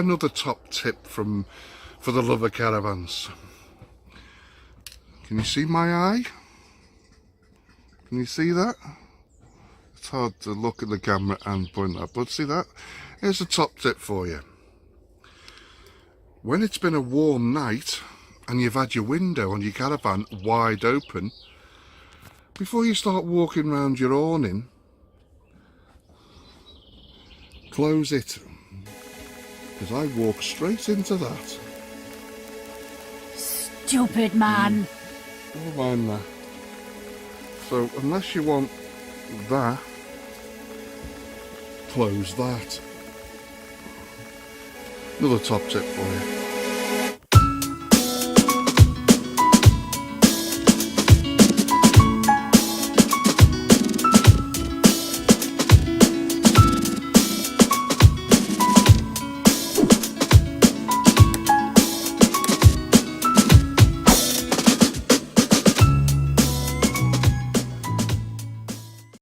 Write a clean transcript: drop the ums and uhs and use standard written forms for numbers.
another top tip for the Love of Caravans. Can you see my eye? Can you see that? It's hard to look at the camera and point that, but see that? Here's a top tip for you. When it's been a warm night and you've had your window on your caravan wide open, before you start walking around your awning, close it, because I walk straight into that. Stupid man. Never mind that. So unless you want that, close that. Another top tip for you.